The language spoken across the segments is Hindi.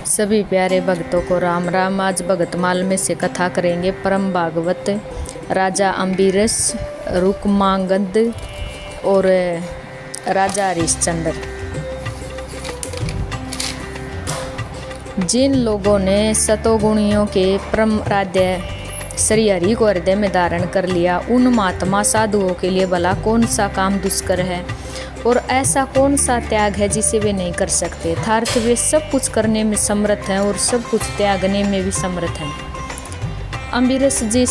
सभी प्यारे भक्तों को राम राम। आज भगतमाल में से कथा करेंगे परम भागवत राजा अम्बरीश, रुक्मांगद और राजा हरिश्चंद्र। जिन लोगों ने सतोगुणियों के परम आराध्य श्री हरि को हृदय में धारण कर लिया, उन महात्मा साधुओं के लिए भला कौन सा काम दुष्कर है और ऐसा कौन सा त्याग है जिसे वे नहीं कर सकते। अर्थात वे सब कुछ करने में समर्थ हैं और सब कुछ त्यागने में भी समर्थ हैं। अम्बरीश जी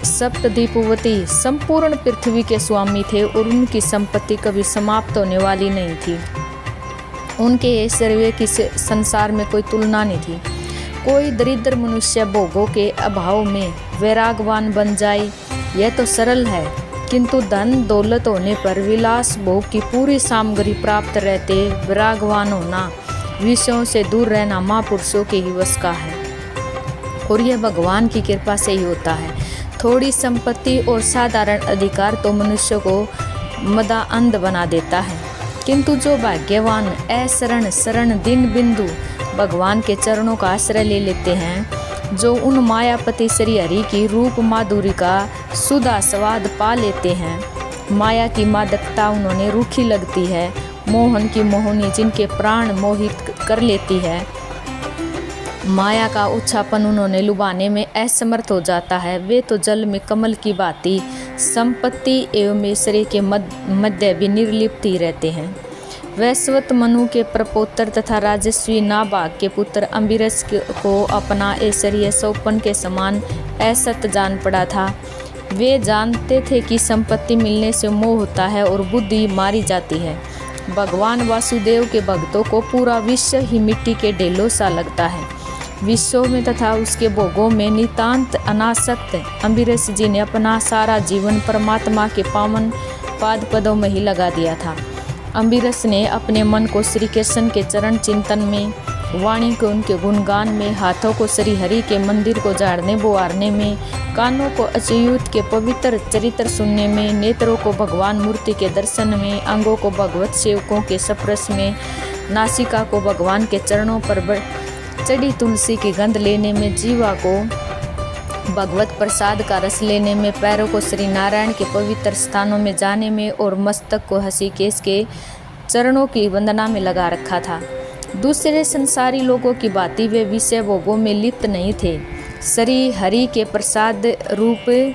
सप्तद्वीपवती संपूर्ण पृथ्वी के स्वामी थे और उनकी संपत्ति कभी समाप्त होने वाली नहीं थी। उनके ऐश्वर्य की संसार में कोई तुलना नहीं थी। कोई दरिद्र मनुष्य भोगों के अभाव में वैरागवान बन जाए यह तो सरल है, किंतु धन दौलत होने पर विलास भोग की पूरी सामग्री प्राप्त रहते वैरागवान होना, विषयों से दूर रहना महापुरुषों के ही वश का है और यह भगवान की कृपा से ही होता है। थोड़ी संपत्ति और साधारण अधिकार तो मनुष्य को मदाअंध बना देता है, किंतु जो भाग्यवान अशरण शरण दिन बिंदु भगवान के चरणों का आश्रय ले लेते हैं, जो उन मायापति श्री हरि की रूप माधुरी का सुधा स्वाद पा लेते हैं, माया की मादकता उन्होंने रूखी लगती है, मोहन की मोहनी जिनके प्राण मोहित कर लेती है, माया का उच्छापन उन्होंने लुभाने में असमर्थ हो जाता है, वे तो जल में कमल की भांति संपत्ति एवं ऐश्वर्य के मध्य भी निर्लिप्त ही रहते हैं। वैश्वत मनु के प्रपोत्र तथा राजस्वी नाभाग के पुत्र अम्बरीश को अपना ऐश्वर्य सौपन के समान असत जान पड़ा था। वे जानते थे कि संपत्ति मिलने से मोह होता है और बुद्धि मारी जाती है। भगवान वासुदेव के भक्तों को पूरा विश्व ही मिट्टी के ढेलों सा लगता है। विश्व में तथा उसके भोगों में नितांत अनासक्त अम्बरीश जी ने अपना सारा जीवन परमात्मा के पावन पाद पदों में ही लगा दिया था। अम्बरीश ने अपने मन को श्री कृष्ण के चरण चिंतन में, वाणी को उनके गुणगान में, हाथों को श्री हरि के मंदिर को झाड़ने बुहारने में, कानों को अच्युत के पवित्र चरित्र सुनने में, नेत्रों को भगवान मूर्ति के दर्शन में, अंगों को भगवत सेवकों के स्पर्श में, नासिका को भगवान के चरणों पर चढ़ी तुलसी की गंध लेने में, जीवा को भगवत प्रसाद का रस लेने में, पैरों को श्री नारायण के पवित्र स्थानों में जाने में और मस्तक को ऋषिकेश के चरणों की वंदना में लगा रखा था। दूसरे संसारी लोगों की भांति वे विषय भोगों में लिप्त नहीं थे। श्री हरि के प्रसाद रूप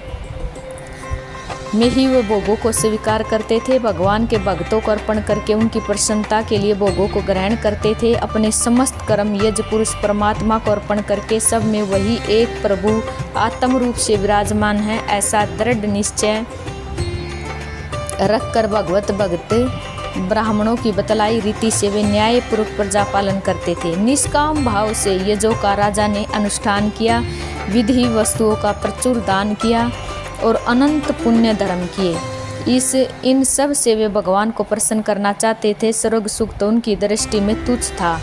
में ही वे भोगों को स्वीकार करते थे। भगवान के भक्तों को अर्पण करके उनकी प्रसन्नता के लिए भोगों को ग्रहण करते थे। अपने समस्त कर्म यज पुरुष परमात्मा को अर्पण करके सब में वही एक प्रभु आत्म रूप से विराजमान है, ऐसा दृढ़ निश्चय रखकर भगवत भक्त ब्राह्मणों की बतलाई रीति से वे न्यायपूर्वक प्रजा पालन करते थे। निष्काम भाव से यजों का राजा ने अनुष्ठान किया, विधि वस्तुओं का प्रचुर दान किया और अनंत पुण्य धर्म किए। इन सब से वे भगवान को प्रसन्न करना चाहते थे। स्वर्ग सुख तो उनकी दृष्टि में तुच्छ था।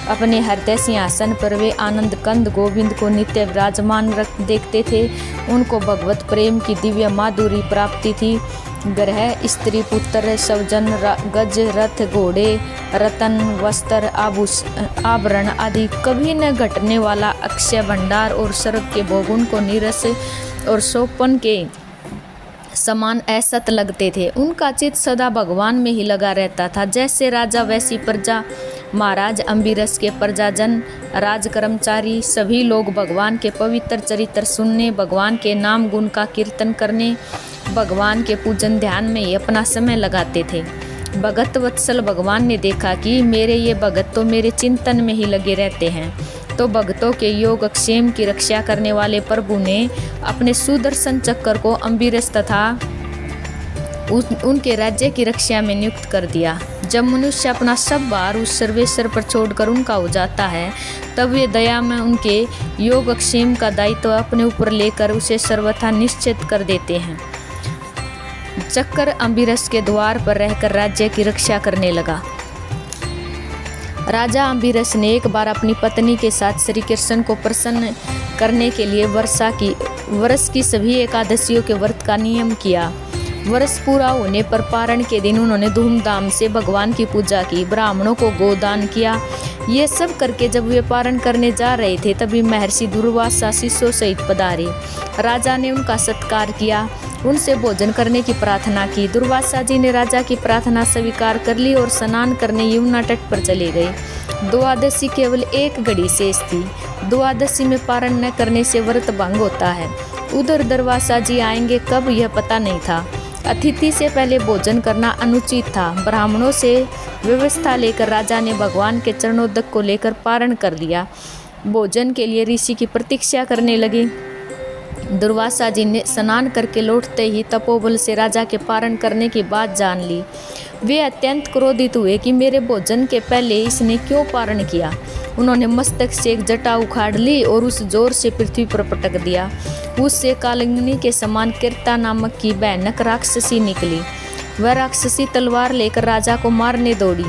अपने हृदय सिंहासन पर वे आनंद कंद गोविंद को नित्य विराजमान देखते थे। उनको भगवत प्रेम की दिव्य माधुरी प्राप्ति थी। ग्रह स्त्री पुत्र स्वजन गज रथ घोड़े रतन वस्त्र आभरण आदि कभी न घटने वाला अक्षय भंडार और स्वर्ग के भोग उनको नीरस और सोपन के समान असत लगते थे। उनका चित्त सदा भगवान में ही लगा रहता था। जैसे राजा वैसी प्रजा। महाराज अम्बरीश के प्रजाजन, राज कर्मचारी सभी लोग भगवान के पवित्र चरित्र सुनने, भगवान के नाम गुण का कीर्तन करने, भगवान के पूजन ध्यान में ही अपना समय लगाते थे। भगत वत्सल भगवान ने देखा कि मेरे ये भगत तो मेरे चिंतन में ही लगे रहते हैं, तो भक्तों के योग क्षेम की रक्षा करने वाले प्रभु ने अपने सुदर्शन चक्र को अम्बरीश तथा उनके राज्य की रक्षा में नियुक्त कर दिया। जब मनुष्य अपना सब भार उस सर्वेश्वर पर छोड़कर उनका हो जाता है, तब वे दया में उनके योग क्षेम का दायित्व अपने ऊपर लेकर उसे सर्वथा निश्चित कर देते हैं। चक्र अम्बरीश के द्वार पर रहकर राज्य की रक्षा करने लगा। राजा अम्बरीश ने एक बार अपनी पत्नी के साथ श्री कृष्ण को प्रसन्न करने के लिए वर्ष की सभी एकादशियों के व्रत का नियम किया। वर्ष पूरा होने पर पारण के दिन उन्होंने धूमधाम से भगवान की पूजा की, ब्राह्मणों को गोदान किया। ये सब करके जब वे पारण करने जा रहे थे तभी महर्षि दुर्वासा शिष्यों सहित पधारे। राजा ने उनका सत्कार किया, उनसे भोजन करने की प्रार्थना की। दुर्वासा जी ने राजा की प्रार्थना स्वीकार कर ली और स्नान करने यमुना तट पर चले गए। द्वादशी केवल एक घड़ी शेष थी। द्वादशी में पारण न करने से व्रत भंग होता है। उधर दुर्वासा जी आएंगे कब यह पता नहीं था। अतिथि से पहले भोजन करना अनुचित था। ब्राह्मणों से व्यवस्था लेकर राजा ने भगवान के चरणोदक को लेकर पारण कर लिया। भोजन के लिए ऋषि की प्रतीक्षा करने लगे। दुर्वासा जी ने स्नान करके लौटते ही तपोबल से राजा के पारण करने की बात जान ली। वे अत्यंत क्रोधित हुए कि मेरे भोजन के पहले इसने क्यों पारण किया। उन्होंने मस्तक से एक जटा उखाड़ ली और उस जोर से पृथ्वी पर पटक दिया। उससे कालिंदी के समान किरता नामक की भयानक राक्षसी निकली। वह राक्षसी तलवार लेकर राजा को मारने दौड़ी।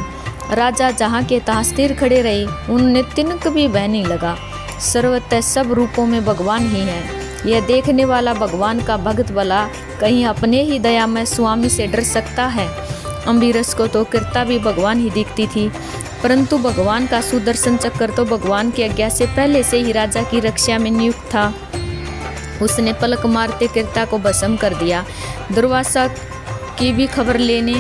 राजा जहाँ के तहाँ स्थिर खड़े रहे, उन्हें तिनक भी बह नहीं लगा। सर्वतः सब रूपों में भगवान ही है। यह देखने वाला भगवान का भक्त भला कहीं अपने ही दयामय स्वामी से डर सकता है। अम्बरीश को तो किरता भी भगवान ही दिखती थी, परंतु भगवान का सुदर्शन चक्र तो भगवान की आज्ञा से पहले से ही राजा की रक्षा में नियुक्त था। उसने पलक मारते किरता को भस्म कर दिया। दुर्वासा की भी खबर लेने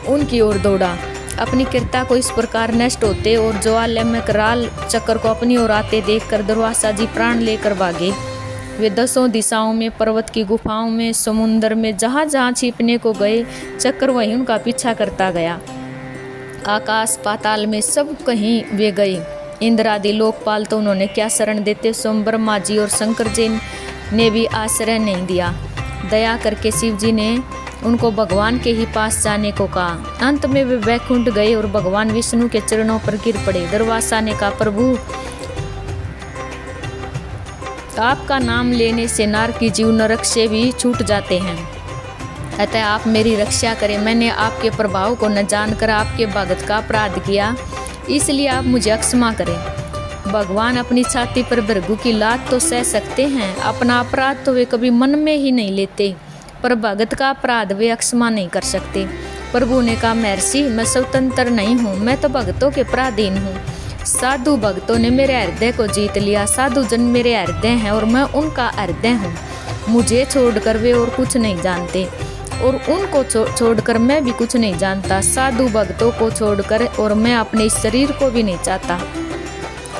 उनकी ओर दौड़ा। अपनी किरता को इस प्रकार नष्ट होते और ज्वाला में कराल चक्र को अपनी ओर आते देखकर दुर्वासा जी प्राण लेकर भागे। वे दसों दिशाओं में, पर्वत की गुफाओं में, समुद्र में, जहाँ जहाँ छिपने को गए चक्र वहीं उनका पीछा करता गया। आकाश पाताल में सब कहीं वे गए। इंद्र आदि लोकपाल तो उन्होंने क्या शरण देते, स्वयं ब्रह्मा जी और शंकर जी ने भी आश्रय नहीं दिया। दया करके शिव जी ने उनको भगवान के ही पास जाने को कहा। अंत में वे वैकुंठ गए और भगवान विष्णु के चरणों पर गिर पड़े। दुर्वासा ने कहा, प्रभु आपका नाम लेने से नार की जीव नरक से भी छूट जाते हैं, अतः आप मेरी रक्षा करें। मैंने आपके प्रभाव को न जानकर आपके भगत का अपराध किया, इसलिए आप मुझे क्षमा करें। भगवान अपनी छाती पर भृगु की लात तो सह सकते हैं, अपना अपराध तो वे कभी मन में ही नहीं लेते, पर भगत का अपराध वे क्षमा नहीं कर सकते। प्रभु ने कहा, महर्षि मैं स्वतंत्र नहीं हूँ, मैं तो भक्तों के पराधीन हूँ। साधु भक्तों ने मेरे हृदय को जीत लिया। साधु जन मेरे हृदय हैं और मैं उनका हृदय हूँ। मुझे छोड़कर वे और कुछ नहीं जानते और उनको छोड़कर मैं भी कुछ नहीं जानता। साधु भक्तों को छोड़कर और मैं अपने शरीर को भी नहीं चाहता।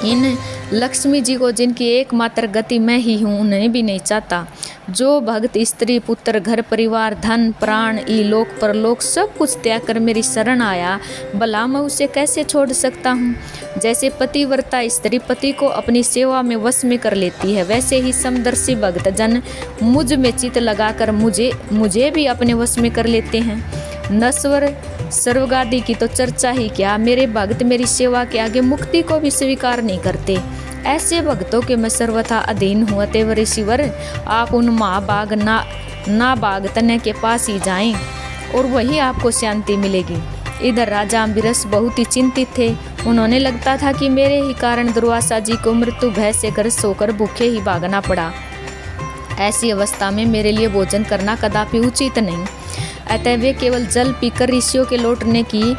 इन लक्ष्मी जी को जिनकी एकमात्र गति मैं ही हूँ उन्हें भी नहीं चाहता। जो भक्त स्त्री पुत्र घर परिवार धन प्राण इलोक परलोक सब कुछ त्याग कर मेरी शरण आया, भला मैं उसे कैसे छोड़ सकता हूँ। जैसे पतिव्रता स्त्री पति को अपनी सेवा में वश में कर लेती है, वैसे ही समदर्शी भक्त जन मुझ में चित लगाकर मुझे भी अपने वश में कर लेते हैं। नश्वर सर्वगादी की तो चर्चा ही क्या, मेरे भक्त मेरी सेवा के आगे मुक्ति को भी स्वीकार नहीं करते। ऐसे भक्तों के मैं सर्वथा अधीन हूँ। अतएव ऋषिवर आप उन महाभाग नाभाग तनय के पास ही जाएं और वहीं आपको शांति मिलेगी। इधर राजा अम्बरीश बहुत ही चिंतित थे। उन्होंने लगता था कि मेरे ही कारण दुर्वासा जी को मृत्यु भय से ग्रस्त होकर भूखे ही भागना पड़ा। ऐसी अवस्था में मेरे लिए भोजन करना कदापि उचित नहीं। अतः वे केवल जल पीकर ऋषियों के लौटने की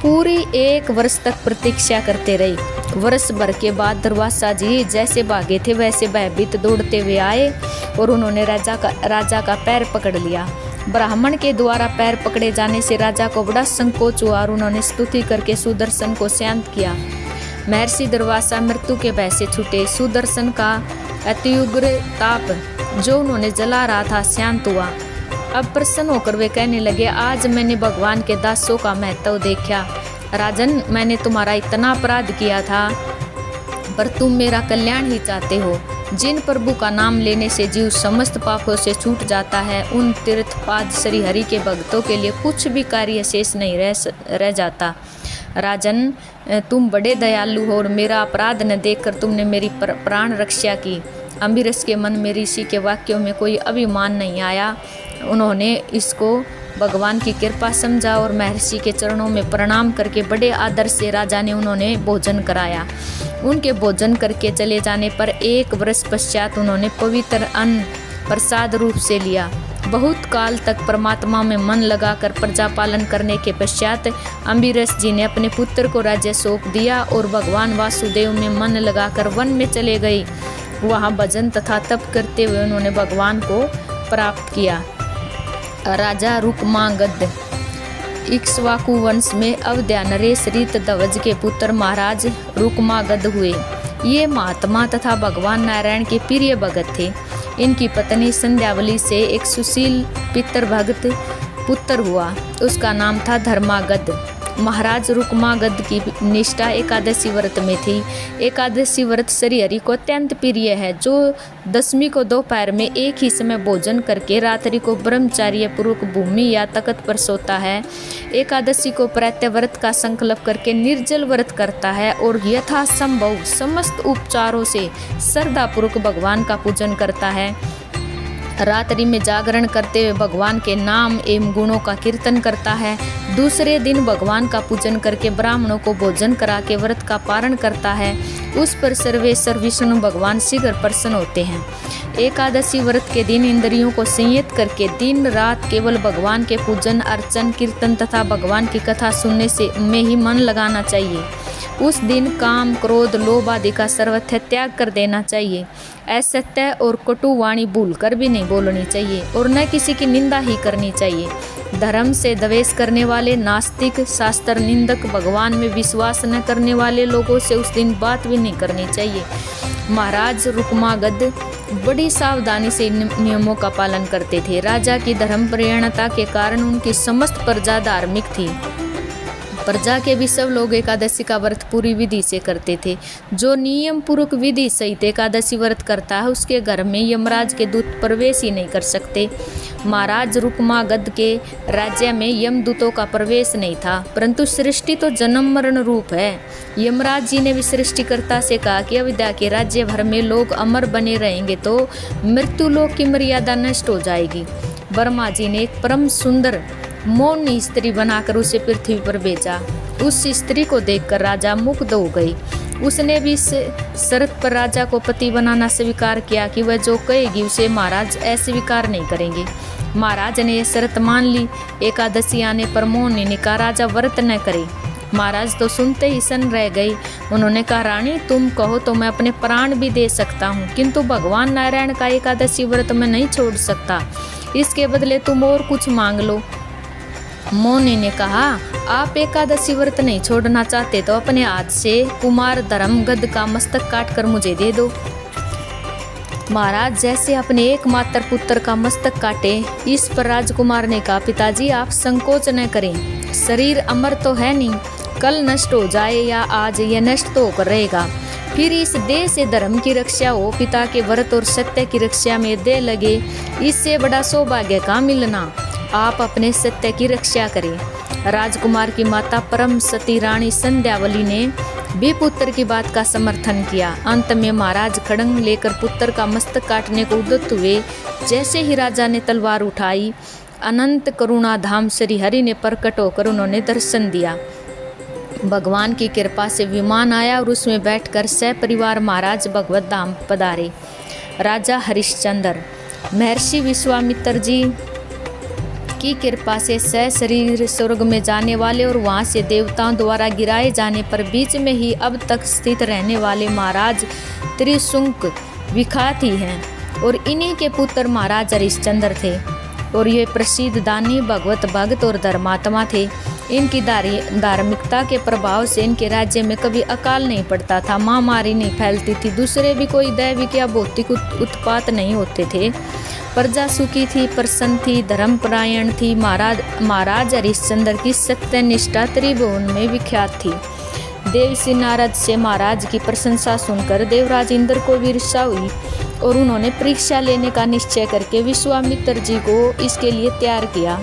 पूरी 1 वर्ष तक प्रतीक्षा करते रहे। वर्ष भर के बाद दुर्वासा जी जैसे भागे थे वैसे भयभीत दौड़ते हुए आए और उन्होंने राजा का पैर पकड़ लिया। ब्राह्मण के द्वारा पैर पकड़े जाने से राजा को बड़ा संकोच हुआ और उन्होंने स्तुति करके सुदर्शन को शांत किया। महर्षि दुर्वासा मृत्यु के भय से छूटे। सुदर्शन का अत्युग्र ताप जो उन्होंने जला रहा था शांत हुआ। अब प्रसन्न होकर वे कहने लगे, आज मैंने भगवान के दासों का महत्व देखा। राजन, मैंने तुम्हारा इतना अपराध किया था, पर तुम मेरा कल्याण ही चाहते हो। जिन प्रभु का नाम लेने से जीव समस्त पापों से छूट जाता है, उन तीर्थपाद श्री हरि के भक्तों के लिए कुछ भी कार्य शेष नहीं रह जाता। राजन, तुम बड़े दयालु हो और मेरा अपराध न देखकर तुमने मेरी प्राण रक्षा की। अम्बरीश के मन में ऋषि के वाक्यों में कोई अभिमान नहीं आया। उन्होंने इसको भगवान की कृपा समझा और महर्षि के चरणों में प्रणाम करके बड़े आदर से राजा ने उन्होंने भोजन कराया। उनके भोजन करके चले जाने पर 1 वर्ष पश्चात उन्होंने पवित्र अन्न प्रसाद रूप से लिया। बहुत काल तक परमात्मा में मन लगाकर प्रजा पालन करने के पश्चात अम्बरीश जी ने अपने पुत्र को राज्य सौंप दिया और भगवान वासुदेव में मन लगाकर वन में चले गए। वहाँ भजन तथा तप करते हुए उन्होंने भगवान को प्राप्त किया। राजा रुक्मांगद इक्ष्वाकु वंश में अवध्या नरेश रीत ध्वज के पुत्र महाराज रुक्मांगद हुए। ये महात्मा तथा भगवान नारायण के प्रिय भगत थे। इनकी पत्नी संध्यावली से एक सुशील पितृभक्त पुत्र हुआ। उसका नाम था धर्मागद। महाराज रुक्मांगद की निष्ठा एकादशी व्रत में थी। एकादशी व्रत श्री हरि को अत्यंत प्रिय है, जो दशमी को दोपहर में एक ही समय भोजन करके रात्रि को ब्रह्मचार्य पूर्वक भूमि या तख्त पर सोता है। एकादशी को प्रत्यय व्रत का संकल्प करके निर्जल व्रत करता है और यथासंभव समस्त उपचारों से श्रद्धापूर्वक भगवान का पूजन करता है। रात्रि में जागरण करते हुए भगवान के नाम एवं गुणों का कीर्तन करता है। दूसरे दिन भगवान का पूजन करके ब्राह्मणों को भोजन करा के व्रत का पारण करता है। उस पर सर्वेश्वर विष्णु भगवान शीघ्र प्रसन्न होते हैं। एकादशी व्रत के दिन इंद्रियों को संयत करके दिन रात केवल भगवान के पूजन अर्चन कीर्तन तथा भगवान की कथा सुनने से में ही मन लगाना चाहिए। उस दिन काम क्रोध लोभ आदि का सर्वथा त्याग कर देना चाहिए। असत्य और कटु वाणी भूलकर भी नहीं बोलनी चाहिए और न किसी की निंदा ही करनी चाहिए। धर्म से द्वेष करने वाले नास्तिक शास्त्र निंदक भगवान में विश्वास न करने वाले लोगों से उस दिन बात भी नहीं करनी चाहिए। महाराज रुक्मांगद बड़ी सावधानी से इन नियमों का पालन करते थे। राजा की धर्मपरायणता के कारण उनकी समस्त प्रजा धार्मिक थी। प्रजा के भी सब लोग एकादशी का व्रत पूरी विधि से करते थे। जो नियम पूर्वक विधि सहित एकादशी व्रत करता है उसके घर में यमराज के दूत प्रवेश ही नहीं कर सकते। महाराज रुक्मांगद के राज्य में यमदूतों का प्रवेश नहीं था, परंतु सृष्टि तो जन्म मरण रूप है। यमराज जी ने भी सृष्टिकर्ता से कहा कि अविद्या के राज्य भर में लोग अमर बने रहेंगे तो मृत्यु लोक की मर्यादा नष्ट हो जाएगी। ब्रह्मा जी ने एक परम सुंदर मोहनी स्त्री बनाकर उसे पृथ्वी पर भेजा। उस स्त्री को देखकर राजा मुग्ध हो गई। उसने भी इस शर्त पर राजा को पति बनाना स्वीकार किया कि वह जो कहेगी उसे महाराज अस्वीकार नहीं करेंगे। महाराज ने यह शर्त मान ली। एकादशी आने पर मोहनी ने कहा राजा व्रत न करे। महाराज तो सुनते ही सन्न रह गई। उन्होंने कहा रानी तुम कहो तो मैं अपने प्राण भी दे सकता हूँ, किंतु भगवान नारायण का एकादशी व्रत मैं नहीं छोड़ सकता। इसके बदले तुम और कुछ मांग लो। मोहनी ने कहा आप एकादशी व्रत नहीं छोड़ना चाहते तो अपने हाथ से कुमार धर्मगद का मस्तक काटकर मुझे दे दो। महाराज जैसे अपने एकमात्र पुत्र का मस्तक काटे। इस पर राजकुमार ने कहा पिताजी आप संकोच न करें, शरीर अमर तो है नहीं, कल नष्ट हो जाए या आज यह नष्ट तो होकर रहेगा, फिर इस देह से धर्म की रक्षा हो, पिता के व्रत और सत्य की रक्षा में देह लगे, इससे बड़ा सौभाग्य का मिलना। आप अपने सत्य की रक्षा करें। राजकुमार की माता परम सती रानी संध्यावली ने भी पुत्र की बात का समर्थन किया। अंत में महाराज खड़ंग लेकर पुत्र का मस्तक काटने को उद्यत हुए। जैसे ही राजा ने तलवार उठाई, अनंत करुणा धाम श्री हरि ने प्रकट होकर उन्होंने दर्शन दिया। भगवान की कृपा से विमान आया और उसमें बैठकर सपरिवार महाराज भगवत धाम पधारे। राजा हरिश्चंद्र महर्षि विश्वामित्र जी की कृपा से सशरीर स्वर्ग में जाने वाले और वहां से देवताओं द्वारा गिराए जाने पर बीच में ही अब तक स्थित रहने वाले महाराज त्रिशुंक विख्यात ही हैं और इन्हीं के पुत्र महाराज हरिश्चंद्र थे और ये प्रसिद्ध दानी भगवत भक्त और धर्मात्मा थे। इनकी धार्मिकता के प्रभाव से इनके राज्य में कभी अकाल नहीं पड़ता था, महामारी नहीं फैलती थी, दूसरे भी कोई दैविक या भौतिक उत्पात नहीं होते थे। प्रजा सुखी थी, प्रसन्न थी, धर्मपरायण थी। महाराज हरिश्चंद्र की सत्यनिष्ठा त्रिभुवन में विख्यात थी। देवसी नारद से महाराज की प्रशंसा सुनकर देवराज इंद्र को भी ईर्ष्या हुई और उन्होंने परीक्षा लेने का निश्चय करके विश्वामित्र जी को इसके लिए तैयार किया।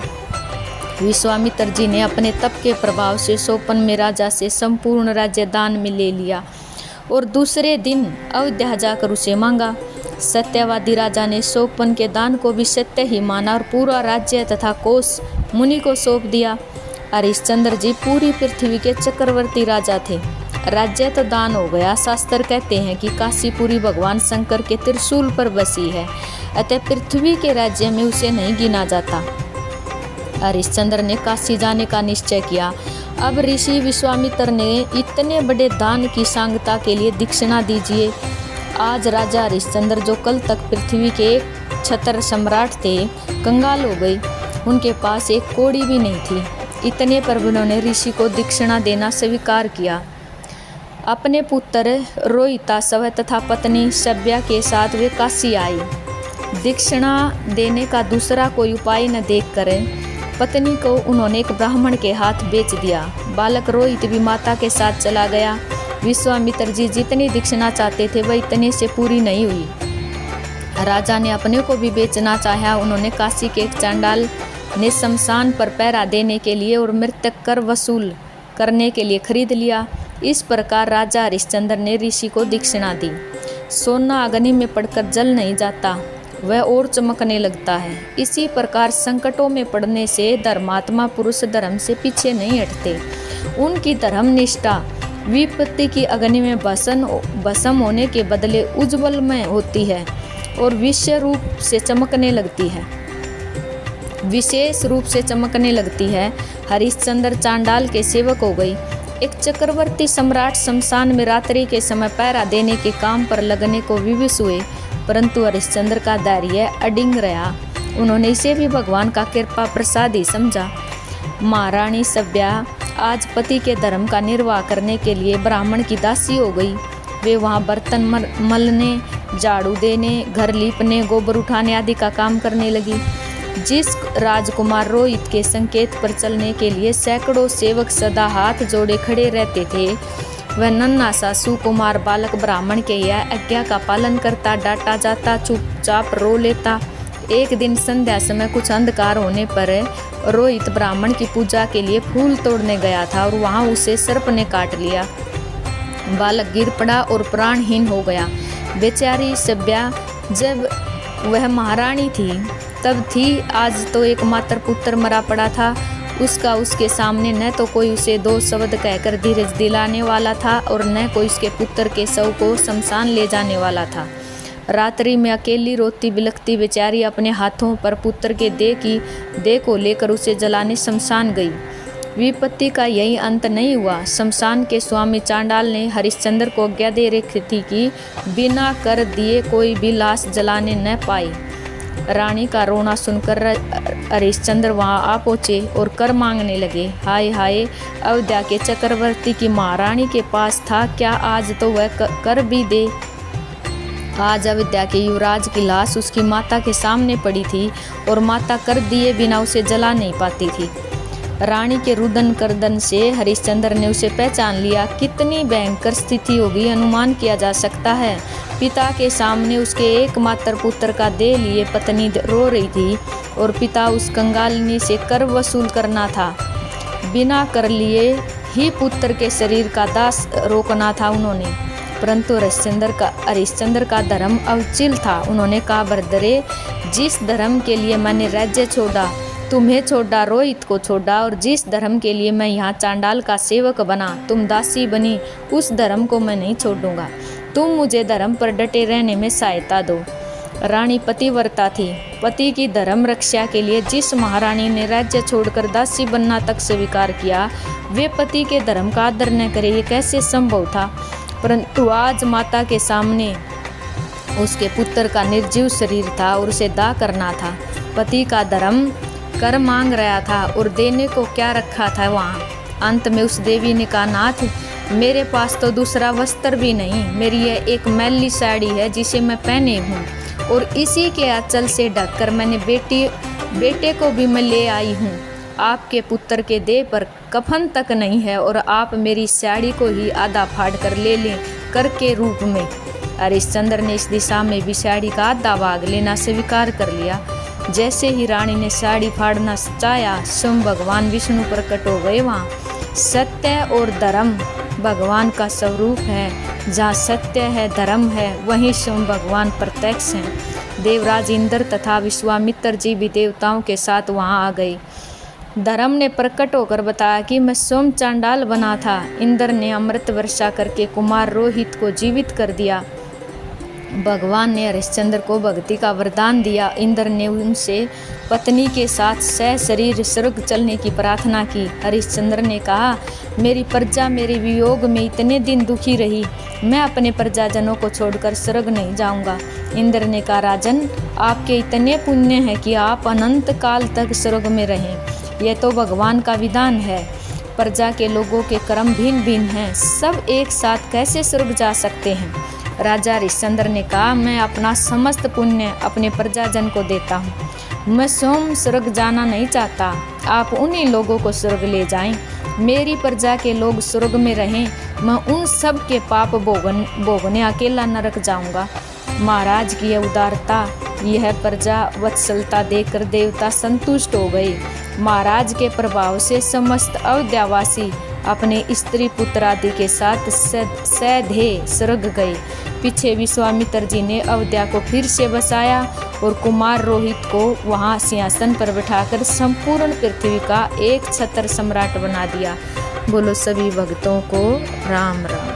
विश्वामित्र जी ने अपने तप के प्रभाव से सोपन में राजा से संपूर्ण राज्य दान में ले लिया और दूसरे दिन अयोध्या जाकर उसे मांगा। सत्यवादी राजा ने सोपन के दान को भी सत्य ही माना और पूरा राज्य तथा कोष मुनि को सौंप दिया। हरिश्चंद्र जी पूरी पृथ्वी के चक्रवर्ती राजा थे। राज्य तो दान हो गया। शास्त्र कहते हैं कि काशीपुरी भगवान शंकर के त्रिशूल पर बसी है, अतः पृथ्वी के राज्य में उसे नहीं गिना जाता। हरिश्चंद्र ने काशी जाने का निश्चय किया। अब ऋषि विश्वामित्र ने इतने बड़े दान की सांगता के लिए दक्षिणा दीजिए। आज राजा हरिश्चंद्र, जो कल तक पृथ्वी के छत्र सम्राट थे, कंगाल हो गई। उनके पास एक कौड़ी भी नहीं थी। इतने पर उन्होंने ऋषि को दक्षिणा देना स्वीकार किया। अपने पुत्र रोहिताश्व तथा पत्नी सभ्या के साथ वे काशी आई। दक्षिणा देने का दूसरा कोई उपाय न देखकर पत्नी को उन्होंने एक ब्राह्मण के हाथ बेच दिया। बालक रोहित भी माता के साथ चला गया। विश्वामित्र जी जितनी दक्षिणा चाहते थे वह इतने से पूरी नहीं हुई। राजा ने अपने को भी बेचना चाहा। उन्होंने काशी के एक चांडाल ने शमशान पर पहरा देने के लिए और मृतक कर वसूल करने के लिए खरीद लिया। इस प्रकार राजा हरिश्चंद्र ने ऋषि को दक्षिणा दी। सोना अग्नि में पड़कर जल नहीं जाता, वह और चमकने लगता है। इसी प्रकार संकटों में पड़ने से धर्मात्मा पुरुष धर्म से पीछे नहीं हटते। उनकी धर्म निष्ठा विपत्ति की अग्नि में भस्म होने के बदले उज्ज्वलमय होती है और विशेष रूप से चमकने लगती है। हरिश्चंद्र चांडाल के सेवक हो गई। एक चक्रवर्ती सम्राट शमशान में रात्रि के समय पहरा देने के काम पर लगने को विवश हुए, परंतु हरिश्चंद्र का धैर्य अडिग रहा। उन्होंने इसे भी भगवान का कृपा प्रसाद ही समझा। महारानी सभ्या आज पति के धर्म का निर्वाह करने के लिए ब्राह्मण की दासी हो गई। वे वहाँ बर्तन मलने, झाड़ू देने, घर लीपने, गोबर उठाने आदि का काम करने लगी। जिस राजकुमार रोहित के संकेत पर चलने के लिए सैकड़ों सेवक सदा हाथ जोड़े खड़े रहते थे, वह नन्हा सा सुकुमार बालक ब्राह्मण के यह आज्ञा का पालन करता, डांटा जाता, चुपचाप रो लेता। एक दिन संध्या समय कुछ अंधकार होने पर रोहित ब्राह्मण की पूजा के लिए फूल तोड़ने गया था और वहां उसे सर्प ने काट लिया। बालक गिर पड़ा और प्राणहीन हो गया। बेचारी सभ्या जब वह महारानी थी तब थी, आज तो एकमात्र पुत्र मरा पड़ा था। उसका उसके सामने न तो कोई उसे दो शब्द कहकर धीरज दिलाने वाला था और न कोई उसके पुत्र के शव को शमशान ले जाने वाला था। रात्रि में अकेली रोती बिलखती बेचारी अपने हाथों पर पुत्र के देह को लेकर उसे जलाने शमशान गई। विपत्ति का यही अंत नहीं हुआ। शमशान के स्वामी चांडाल ने हरिश्चंद्र को आज्ञा दे रखी थी कि बिना कर दिए कोई भी लाश जलाने न पाए। रानी का रोना सुनकर हरिश्चंद्र वहां आ पहुँचे और कर मांगने लगे। हाय हाय, अयोध्या के चक्रवर्ती की महारानी के पास था क्या, आज तो वह कर भी दे। आज अयोध्या के युवराज की लाश उसकी माता के सामने पड़ी थी और माता कर दिए बिना उसे जला नहीं पाती थी। रानी के रुदन करदन से हरिश्चंद्र ने उसे पहचान लिया। कितनी भयंकर स्थिति होगी अनुमान किया जा सकता है। पिता के सामने उसके एकमात्र पुत्र का देह लिए पत्नी रो रही थी और पिता उस कंगालिनी से कर वसूल करना था। बिना कर लिए ही पुत्र के शरीर का दास रोकना था उन्होंने, परंतु हरिश्चंद्र का धर्म अविचल था। उन्होंने कहा, बरदरे, जिस धर्म के लिए मैंने राज्य छोड़ा, तुम्हें छोड़ा, रोहित को छोड़ा, और जिस धर्म के लिए मैं यहाँ चांडाल का सेवक बना, तुम दासी बनी, उस धर्म को मैं नहीं छोड़ूंगा। तुम मुझे धर्म पर डटे रहने में सहायता दो। रानी पतिव्रता थी। पति की धर्म रक्षा के लिए जिस महारानी ने राज्य छोड़कर दासी बनना तक स्वीकार किया, वे पति के धर्म का आदर न करे, ये कैसे संभव था। परंतु आज माता के सामने उसके पुत्र का निर्जीव शरीर था और उसे दाह करना था। पति का धर्म कर मांग रहा था और देने को क्या रखा था वहाँ। अंत में उस देवी ने कहा, नाथ, मेरे पास तो दूसरा वस्त्र भी नहीं, मेरी यह एक मैली साड़ी है जिसे मैं पहने हूँ और इसी के आंचल से ढककर मैंने बेटे को भी मैं ले आई हूँ। आपके पुत्र के देह पर कफन तक नहीं है और आप मेरी साड़ी को ही आधा फाड़ कर ले लें कर के रूप में। हरिश्चंद्र ने इस दिशा में भी साड़ी का आधा भाग लेना स्वीकार कर लिया। जैसे ही रानी ने साड़ी फाड़ना चाहा, स्वयं भगवान विष्णु प्रकट हो गए। वहाँ सत्य और धर्म भगवान का स्वरूप है। जहाँ सत्य है, धर्म है, वहीं स्वयं भगवान प्रत्यक्ष हैं। देवराज इंद्र तथा विश्वामित्र जी भी देवताओं के साथ वहाँ आ गए। धर्म ने प्रकट होकर बताया कि मैं स्वयं चांडाल बना था। इंद्र ने अमृत वर्षा करके कुमार रोहित को जीवित कर दिया। भगवान ने हरिश्चंद्र को भक्ति का वरदान दिया। इंद्र ने उनसे पत्नी के साथ सशरीर स्वर्ग चलने की प्रार्थना की। हरिश्चंद्र ने कहा, मेरी प्रजा मेरे वियोग में इतने दिन दुखी रही, मैं अपने प्रजाजनों को छोड़कर स्वर्ग नहीं जाऊंगा। इंद्र ने कहा, राजन, आपके इतने पुण्य हैं कि आप अनंत काल तक स्वर्ग में रहें। यह तो भगवान का विधान है। प्रजा के लोगों के कर्म भिन्न भिन्न हैं, सब एक साथ कैसे स्वर्ग जा सकते हैं। राजा हरिश्चंद्र ने कहा, मैं अपना समस्त पुण्य अपने प्रजाजन को देता हूँ। मैं स्वयं स्वर्ग जाना नहीं चाहता, आप उन्हीं लोगों को स्वर्ग ले जाएं। मेरी प्रजा के लोग स्वर्ग में रहें, मैं उन सब के पाप भोगने अकेला नरक जाऊंगा। महाराज की यह उदारता, यह प्रजा वत्सलता देखकर देवता संतुष्ट हो गए। महाराज के प्रभाव से समस्त अयोध्यावासी अपने स्त्री पुत्र आदि के साथ सधे स्वर्ग गए। पीछे विश्वामित्र जी ने अयोध्या को फिर से बसाया और कुमार रोहित को वहां सिंहासन पर बिठाकर संपूर्ण पृथ्वी का एक छत्र सम्राट बना दिया। बोलो सभी भक्तों को राम राम।